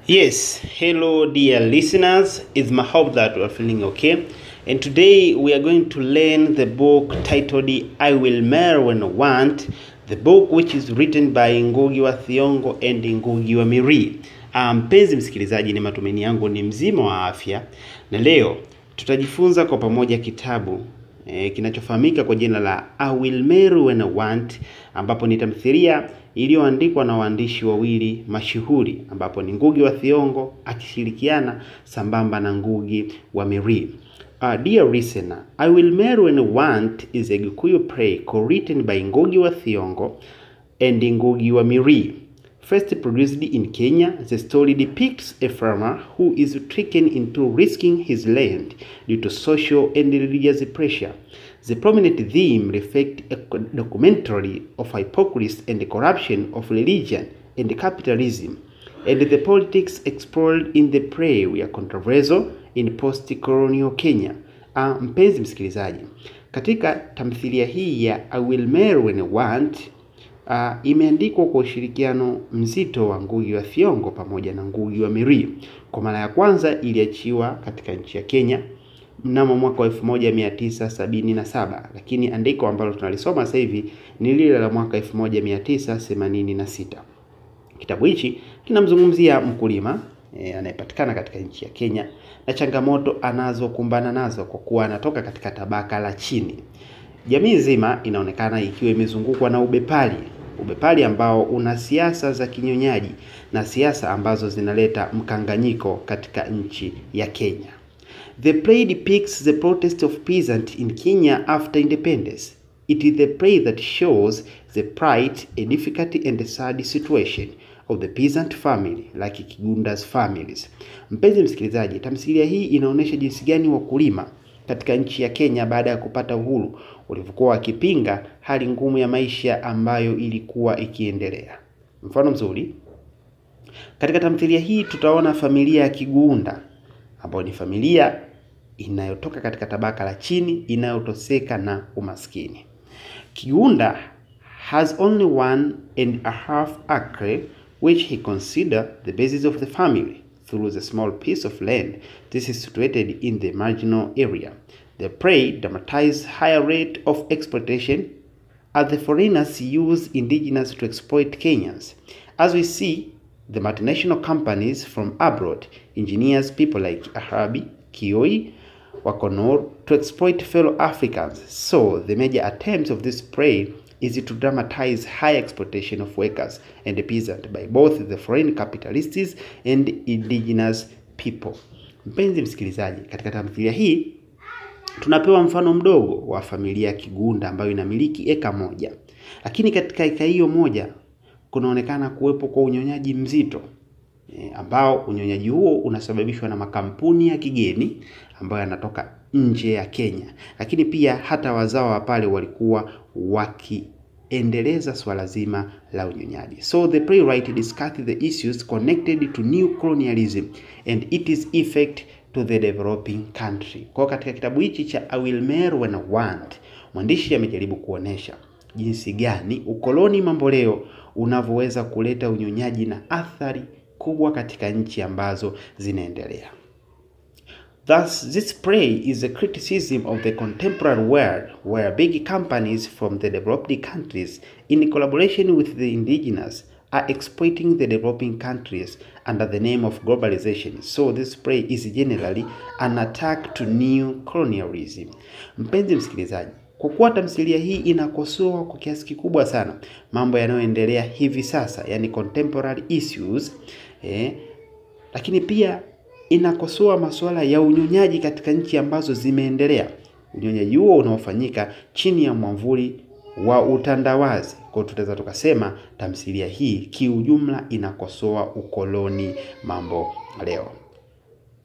Yes, hello dear listeners, it's my hope that you are feeling okay. And today we are going to learn the book titled I Will Marry When I Want, the book which is written by Ngugi wa Thiongo and Ngugi wa Mirii. Mpenzi msikilizaji, ni matumaini yangu ni mzima wa afya, na leo tutajifunza kwa pamoja kitabu kinachofahamika kwa jina la I Will Marry When I Want, ambapo ni tamthilia iliyoandikwa na waandishi wawili mashuhuri, ambapo ni Ngugi wa Thiongo akishirikiana sambamba na Ngugi wa Mirii. Dear listener, I Will Marry When I Want is a Gikuyu play co-written by Ngugi wa Thiongo and Ngugi wa Mirii. First produced in Kenya, the story depicts a farmer who is tricked into risking his land due to social and religious pressure. The prominent theme reflects a documentary of hypocrisy and corruption of religion and capitalism, and the politics explored in the play were controversial in post-colonial Kenya. Mpenzi msikilizaji, katika tamthilia hii ya I Will Marry When I Want, imeandikwa kwa ushirikiano mzito wa Ngugi wa Thiongo pamoja na Ngugi wa Mirii. Kwa mara ya kwanza iliachiwa katika nchi ya Kenya mnamo mwaka wa 1977, lakini andiko ambalo tunalisoma sasa hivi ni lile la mwaka 1986. Kitabu hichi kinamzungumzia mkulima anayepatikana katika nchi ya Kenya na changamoto anazokumbana nazo kwa kuwa anatoka katika tabaka la chini. Jamii nzima inaonekana ikiwa imezungukwa na ubepari ambao una siasa za kinyonyaji na siasa ambazo zinaleta mkanganyiko katika nchi ya Kenya. The play depicts the protest of peasants in Kenya after independence. It is the play that shows the plight, a difficult and sad situation of the peasant family, like Kigunda's families. Mpenzi msikilizaji, tamthilia hii inaonyesha jinsi gani wakulima katika nchi ya Kenya baada ya kupata uhuru walivyokuwa wakipinga hali ngumu ya maisha ambayo ilikuwa ikiendelea. Mfano mzuri, katika tamthilia hii tutaona familia ya Kigunda, ambayo ni familia inayotoka katika tabaka la chini inayotoseka na umaskini. Kigunda has only 1.5 acre which he considered the basis of the family. Through the small piece of land, this is situated in the marginal area. The prey dramatized higher rate of exploitation as the foreigners use indigenous to exploit Kenyans. As we see, the multinational companies from abroad engineers people like Arabi, Kioi, Wakonor to exploit fellow Africans. So the major attempts of this prey is to dramatize high exploitation of workers and the peasant by both the foreign capitalists and indigenous people. Mpenzi msikilizaji, katika tamthilia hii tunapewa mfano mdogo wa familia ya Kigunda ambayo inamiliki eka moja. Lakini katika eka hiyo moja kunaonekana kuwepo kwa unyonyaji mzito, ambao unyonyaji huo unasababishwa na makampuni ya kigeni ambayo yanatoka nje ya Kenya. Lakini pia hata wazao wa pale walikuwa wakiendeleza swala zima la unyonyaji. So the playwright discussed the issues connected to new colonialism and its effect to the developing country. Kwa katika kitabu hichi cha I Will Marry When I Want, mwandishi amejaribu kuonesha jinsi gani ukoloni mamboleo unavyoweza kuleta unyonyaji na athari kubwa katika nchi ambazo zinaendelea. Thus, this play is a criticism of the contemporary world where big companies from the developed countries, in collaboration with the indigenous, are exploiting the developing countries under the name of globalization. So this play is generally an attack to new colonialism. Mpenzi msikilizaji, kwa kuwa tamthilia hii inakosoa kwa kiasi kikubwa sana mambo yanayoendelea hivi sasa, yani contemporary issues, lakini pia inakosoa masuala ya unyonyaji katika nchi ambazo zimeendelea. Unyonyaji huo unaofanyika chini ya mwavuli wa utandawazi. Kwa tutaweza tukasema tamthilia hii kiujumla inakosoa ukoloni mambo leo.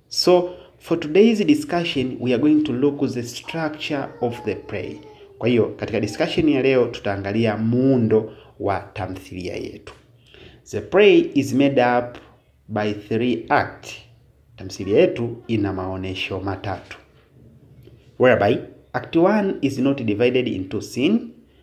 So for today's discussion we are going to look at the structure of the play. Kwa hiyo katika discussion ya leo tutaangalia muundo wa tamthilia yetu. The play is made up by 3 acts. Tamthilia yetu ina maonesho matatu, whereby act 1 is not divided into scene.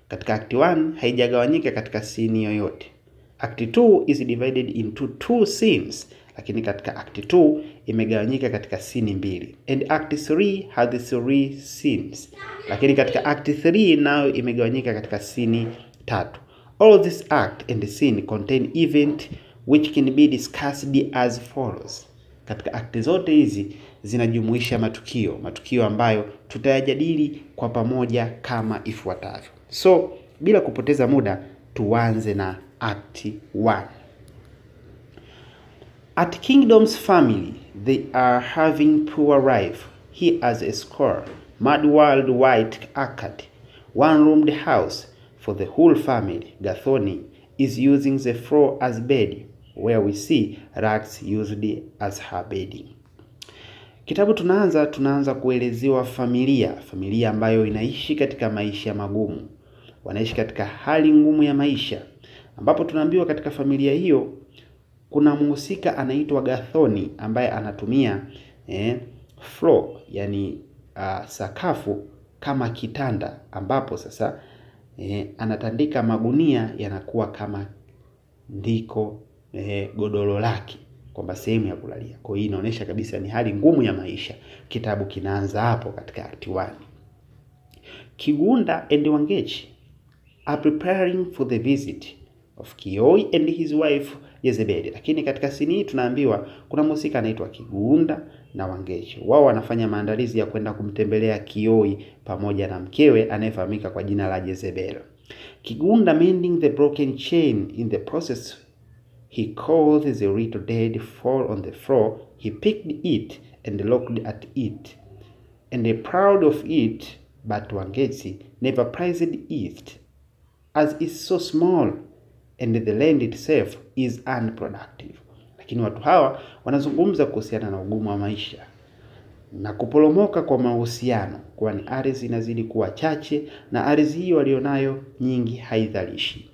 Katika act 1 haijagawanyika katika scene yoyote. Act 2 is divided into 2 scenes, lakini katika act 2 imegawanyika katika scene mbili. And act 3 had 3 scenes, lakini katika act 3 nayo imegawanyika katika scene 3. All this act and scene contain event which can be discussed as follows. Katika act zote hizi zinajumuisha matukio ambayo tutayajadili kwa pamoja kama ifuatavyo. So bila kupoteza muda, tuanze na act 1. At Kingdom's family, they are having poor life. He has a score, mad world white arcade, one-roomed house for the whole family. Gathoni is using the floor as bed, where we see rugs used as her bedding. Kitabu tunaanza kuelezewa familia ambayo inaishi katika maisha magumu. Wanaishi katika hali ngumu ya maisha, ambapo tunaambiwa katika familia hiyo kuna mhusika anaitwa Gathoni ambaye anatumia floor, yani sakafu kama kitanda, ambapo sasa anatandika magunia yanakuwa kama ndiko godoro lake, kwamba sehemu ya kulalia. Kwa hiyo inaonyesha kabisa ni hali ngumu ya maisha. Kitabu kinaanza hapo katika act 1. Kigunda and Wangechi are preparing for the visit of Kioi and his wife Jezebeli. Lakini katika sini hii tunaambiwa kuna mhusika anaitwa Kigunda na Wangechi. Wao wanafanya maandalizi ya kwenda kumtembelea Kioi pamoja na mkewe anayefahamika kwa jina la Jezebeli. Kigunda mending the broken chain. In the process, he caused the little dead fall on the floor. He picked it and looked at it, and proud of it, but Wangechi never prized it, as it's so small, and the land itself is unproductive. Lakini watu hawa wanazungumza kuhusiana na ugumu wa maisha na kuporomoka kwa mahusiano, kwani ardhi inazidi kuwa chache na ardhi hiyo walionayo nyingi haidhalishi.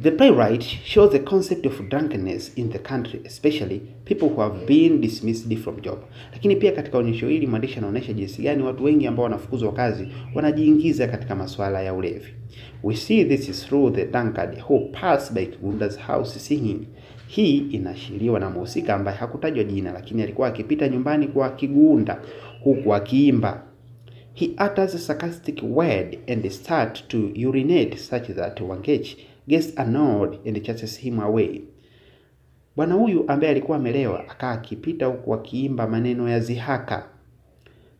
The playwright shows the concept of drunkenness in the country, especially people who have been dismissed from job. Lakini pia katika onyesho hili mwandishi anaonyesha jinsi gani watu wengi ambao wanafukuzwa kazi wanajiingiza katika masuala ya ulevi. We see this is through the drunkard who passed by Kigunda's house singing. Hii inashiriwa na mhusika ambaye hakutajwa jina, lakini alikuwa akipita nyumbani kwa Kigunda huku akiimba. He utters a sarcastic word and start to urinate such that Wangechi gets annoyed and chases him away. Bwana huyu ambaye alikuwa amelewa akaa akipita huku akiimba maneno ya zihaka,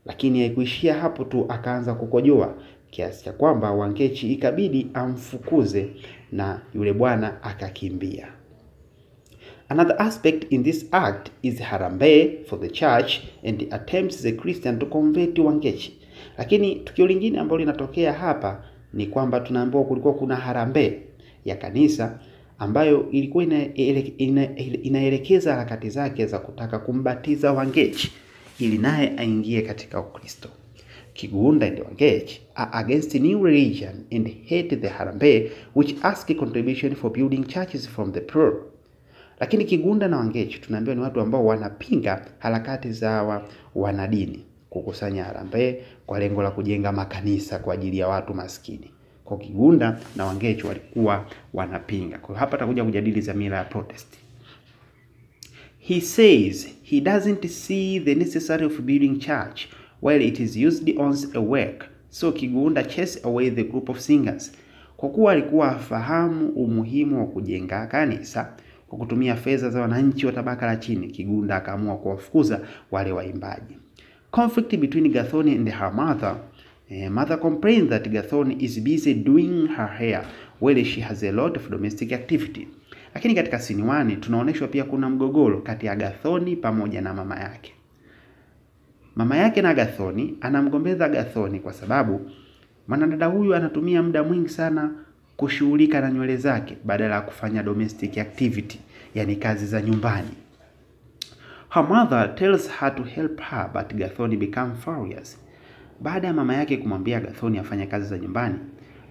lakini haikuishia hapo tu, akaanza kukojoa kiasi cha kwamba Wangechi ikabidi amfukuze na yule bwana akakimbia. Another aspect in this act is harambee for the church and attempts the Christian to convert Wangechi. Lakini tukio lingine ambalo linatokea hapa ni kwamba tunaambiwa kulikuwa kuna harambee ya kanisa ambayo ilikuwa inaelekeza harakati zake za kutaka kumbatiza Wangechi ili naye aingie katika Ukristo. Kigunda and Wangechi are against the new religion and hate the harambee which ask a contribution for building churches from the poor. Lakini Kigunda na Wangechi tunaambiwa ni watu ambao wanapinga harakati za wanadini kukusanya harambee kwa lengo la kujenga makanisa kwa ajili ya watu maskini. Kwa Kigunda na Wangechi walikuwa wanapinga. Kwa hapa tutakuja kujadili dhamira ya protest. He says he doesn't see the necessity of building church while it is used on a work. So Kigunda chased away the group of singers. Kwa kuwa alikuwa afahamu umuhimu wa kujenga kanisa kwa kutumia fedha za wananchi wa tabaka la chini, Kigunda akaamua kuwafukuza wale waimbaji. Conflict between Gathoni and her mother. Mother complains that Gathoni is busy doing her hair while she has a lot of domestic activity. Lakini katika scene 1 tunaonyeshwa pia kuna mgogoro kati ya Gathoni pamoja na mama yake. Mama yake na Gathoni anamgombeza Gathoni kwa sababu mwanadada huyu anatumia muda mwingi sana kushughulika na nywele zake badala ya kufanya domestic activity, yani kazi za nyumbani. Her mother tells her to help her, but Gathoni becomes furious. Baada ya mama yake kumwambia Gathoni afanye kazi za nyumbani,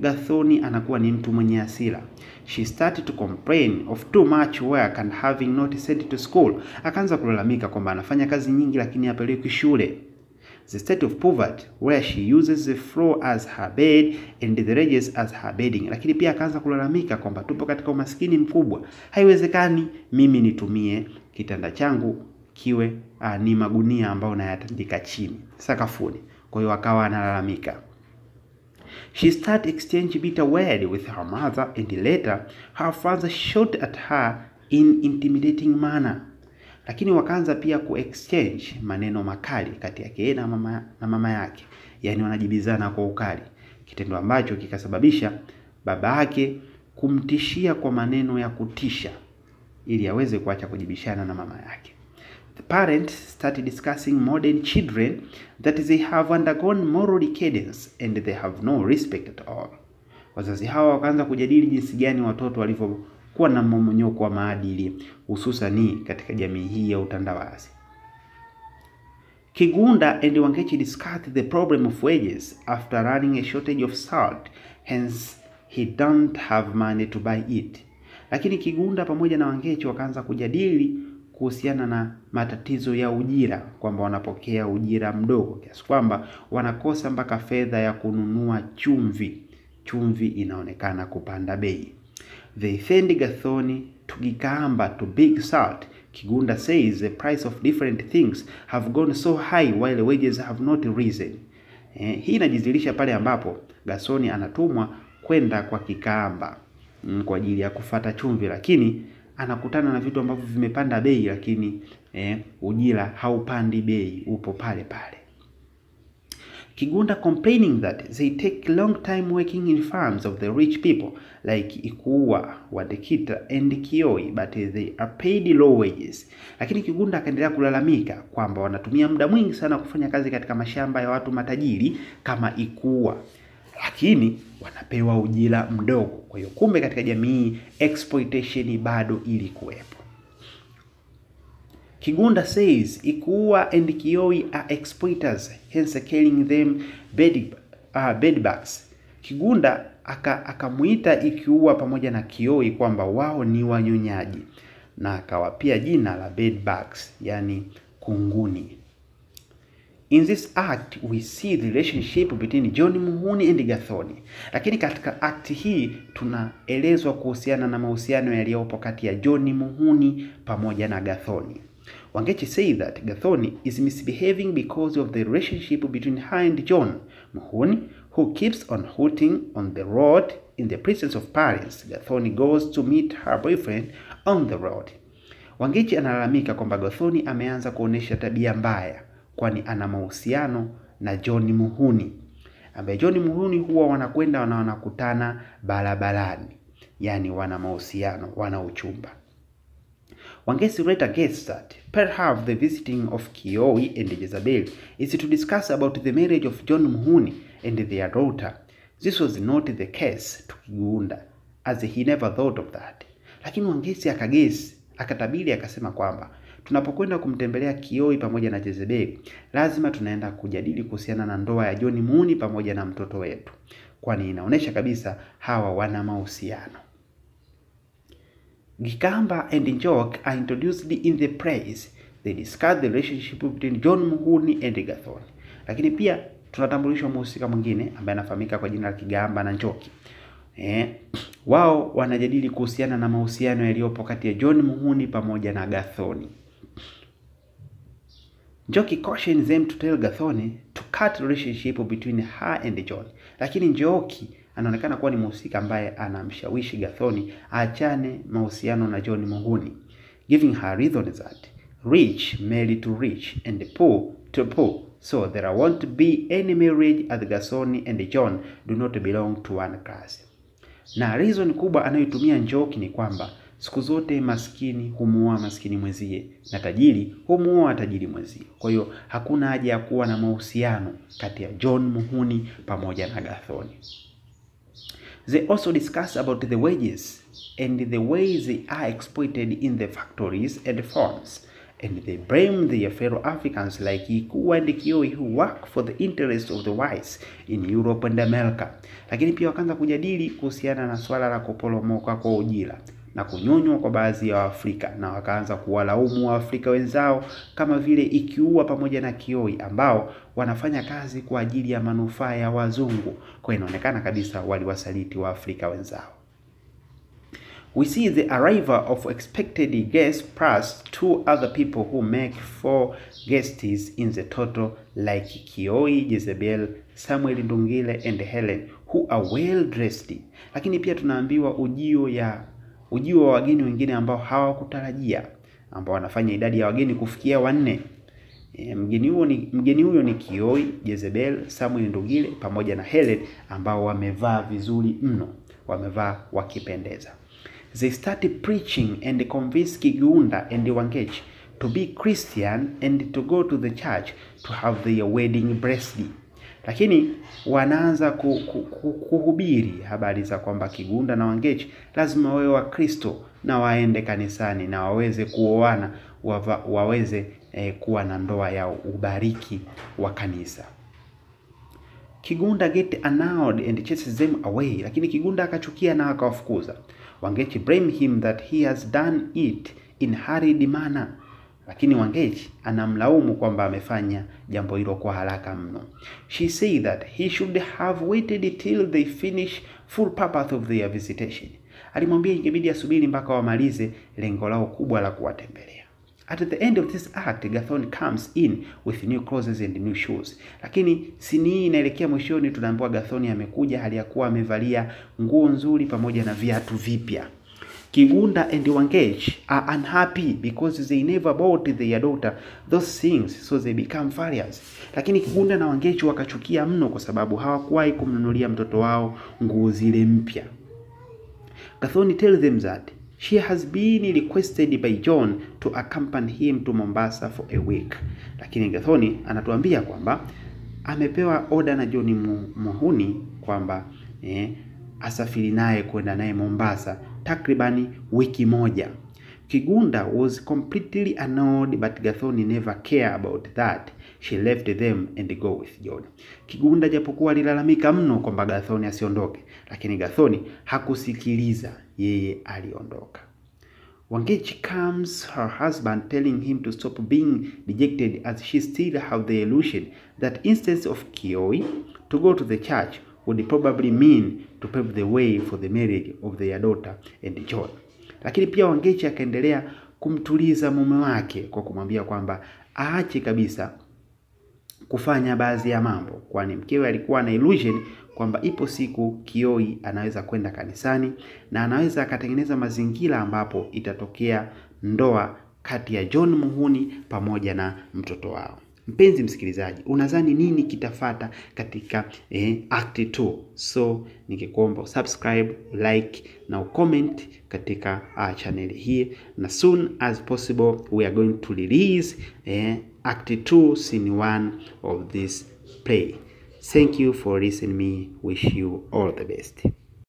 Gathoni anakuwa ni mtu mwenye hasira. She started to complain of too much work and having not sent to school. Akaanza kulalamika kwamba anafanya kazi nyingi lakini hapeleki shule. the state of poverty where she uses the floor as her bed and the ledges as her bedding. Lakini pia akaanza kulalamika kwamba tupo katika umaskini mkubwa, haiwezekani mimi nitumie kitanda changu kiwe ni magunia ambayo nayatandika chini sakafuni. Kwa hiyo akawa analalamika. She started exchange bitter word with her mother, and later her father shot at her in intimidating manner. Lakini wakaanza pia exchange maneno makali kati yake na mama yake, yani wanajibizana kwa ukali, kitendo ambacho kikasababisha baba yake kumtishia kwa maneno ya kutisha ili aweze kuacha kujibishana na mama yake. The parents started discussing modern children that they have undergone moral decadence and they have no respect at all. Wazazi hawa wakaanza kujadili jinsi gani watoto walivyokuwa na mmomonyoko wa maadili, hususani katika jamii hii ya utandawazi. Kigunda and Wangechi discussed the problem of wages after running a shortage of salt, hence he don't have money to buy it. Lakini Kigunda pamoja na Wangechi wakaanza kujadili kuhusiana na matatizo ya ujira, kwamba wanapokea ujira mdogo kiasi kwamba wanakosa mpaka fedha ya kununua chumvi. Chumvi inaonekana kupanda bei. They send Gathoni to Gikamba to big salt. Kigunda says the price of different things have gone so high while wages have not risen. Hii inajizilisha pale ambapo Gathoni anatumwa kwenda kwa Kikamba kwa ajili ya kufata chumvi, lakini anakutana na vitu ambavyo vimepanda bei, lakini ujira haupandi bei, upo pale pale. Kigunda complaining that they take long time working in farms of the rich people like Ikuwa, Wadekita and Kioi, but they are paid low wages. Lakini Kigunda akaendelea kulalamika kwamba wanatumia muda mwingi sana kufanya kazi katika mashamba ya watu matajiri kama Ikuwa, lakini wanapewa ujira mdogo. Kwa hiyo kumbe katika jamii exploitation bado ilikuwepo. Kigunda says Ikuwa and Kioi are exploiters, hence killing them bedbugs. Kigunda akamuita Ikuwa pamoja na Kioi kwamba wao ni wanyonyaji, na akawapia jina la bedbugs, yani kunguni. In this act we see the relationship between John Muhuni and Gathoni. Lakini katika act hii tunaelezwa kuhusiana na mahusiano yaliyopo kati ya John Muhuni pamoja na Gathoni. Wangechi say that Gathoni is misbehaving because of the relationship between her and John Muhuni, who keeps on hooting on the road in the presence of parents. Gathoni goes to meet her boyfriend on the road. Wangechi analalamika kwamba Gathoni ameanza kuonesha tabia mbaya, kwani ana mahusiano na John Muhuni, ambaye John Muhuni huwa wanakwenda wanakutana barabarani, yani wana mahusiano, wana uchumba. Wangechi later gets that perhaps the visiting of Kioi and Jezebel is to discuss about the marriage of John Muhuni and their daughter. This was not the case to Kigunda, as he never thought of that. Lakini Wangechi akatabiri akasema kwamba tunapokwenda kumtembelea Kioi pamoja na Jezebel, lazima tunaenda kujadili kuhusiana na ndoa ya John Muhuni pamoja na mtoto wetu, kwani inaonesha kabisa hawa wana mahusiano. Gikamba and Njoki are introduced in the plays. They discuss the relationship between John Muhuni and Gathoni. Lakini pia tunatambulishwa mhusika mwingine ambaye anafahamika kwa jina la Kigamba na Njoki. Wao wanajadili kuhusiana na mahusiano yaliyopo kati ya John Muhuni pamoja na Gathoni. Njoki cautions them to tell Gathoni to cut relationship between her and John. Lakini Njoki anaonekana kuwa ni mhusika ambaye anamshawishi Gathoni aachane mahusiano na John Muhuni, giving her reason that rich marry to rich and poor to poor, so there won't be any marriage as Gathoni and John do not belong to one class. Na reason kubwa anayotumia Njoki ni kwamba siku zote maskini humuoa maskini mwenzie na tajiri humuoa tajiri mwenzie. Kwa hiyo hakuna haja ya kuwa na mahusiano kati ya John Muhuni pamoja na Gathoni. They also discuss about the wages and the ways they are exploited in the factories and farms, and they blame their fellow Africans like Ikuwa and Kioi who work for the interest of the whites in Europe and America. Lakini pia wakaanza kujadili kuhusiana na swala la kuporomoka kwa ujira na kunyonywa kwa baadhi ya Waafrika, na wakaanza kuwalaumu Waafrika wenzao kama vile ikiua pamoja na Kioi ambao wanafanya kazi kwa ajili ya manufaa ya wazungu. Kwa inaonekana kabisa waliwasaliti Waafrika wenzao. We see the arrival of expected guests plus 2 other people who make 4 guests in the total, like Kioi, Jezebel, Samuel Ndungile and Helen, who are well dressed. Lakini pia tunaambiwa ujio wa wageni wengine ambao hawakutarajia, ambao wanafanya idadi ya wageni kufikia 4. Mgeni huyo ni Kioi, Jezebel, Samuel Ndungile pamoja na Helen ambao wamevaa vizuri mno, wamevaa wakipendeza. They started preaching and convinced Kigunda and Wangechi to be Christian and to go to the church to have their wedding blessed. Lakini wanaanza kuhubiri habari za kwamba Kigunda na Wangechi lazima wawe wa Kristo na waende kanisani na waweze kuoana, waweze kuwa na ndoa ya ubariki wa kanisa. Kigunda get annoyed and chases them away, lakini Kigunda akachukia na akawafukuza. Wangechi blame him that he has done it in hurried manner, lakini Wangechi anamlaumu kwamba amefanya jambo hilo kwa haraka mno. She said that he should have waited till they finish full purpose of their visitation. Alimwambia ingebidi asubiri mpaka wamalize lengo lao kubwa la kuwatembelea. At the end of this act, Gathoni comes in with new clothes and new shoes. Lakini sini hii inaelekea mwishoni, tunaambiwa Gathoni amekuja hali ya kuwa amevalia nguo nzuri pamoja na viatu vipya. Kigunda and Wangechi are unhappy because they never bought their daughter those things, so they become furious. Lakini Kigunda na Wangechi wakachukia mno kwa sababu hawakuwahi kumnunulia mtoto wao nguo zile mpya. Gathoni tells them that she has been requested by John to accompany him to Mombasa for a week. Lakini Gathoni anatuambia kwamba amepewa order na John Muhuni kwamba asafiri naye kwenda naye Mombasa takribani wiki moja. Kigunda was completely annoyed, but Gathoni never cared about that. She left them and go with John. Kigunda japokuwa alilalamika mno kwamba Gathoni asiondoke, lakini Gathoni hakusikiliza, yeye aliondoka. Wangechi calms her husband, telling him to stop being dejected as she still have the illusion that instead of Kioi to go to the church would probably mean to pave the way for the marriage of their daughter and John. Lakini pia Wangechi akaendelea kumtuliza mume wake kwa kumwambia kwamba aache kabisa kufanya baadhi ya mambo, kwani mkewe alikuwa na illusion kwamba ipo siku Kioi anaweza kwenda kanisani na anaweza akatengeneza mazingira ambapo itatokea ndoa kati ya John Muhuni pamoja na mtoto wao. Mpenzi msikilizaji, unadhani nini kitafata katika act 2? So nikikuomba subscribe, like na comment katika channel hii, na soon as possible we are going to release act 2 scene 1 of this play. Thank you for listening me. Wish you all the best.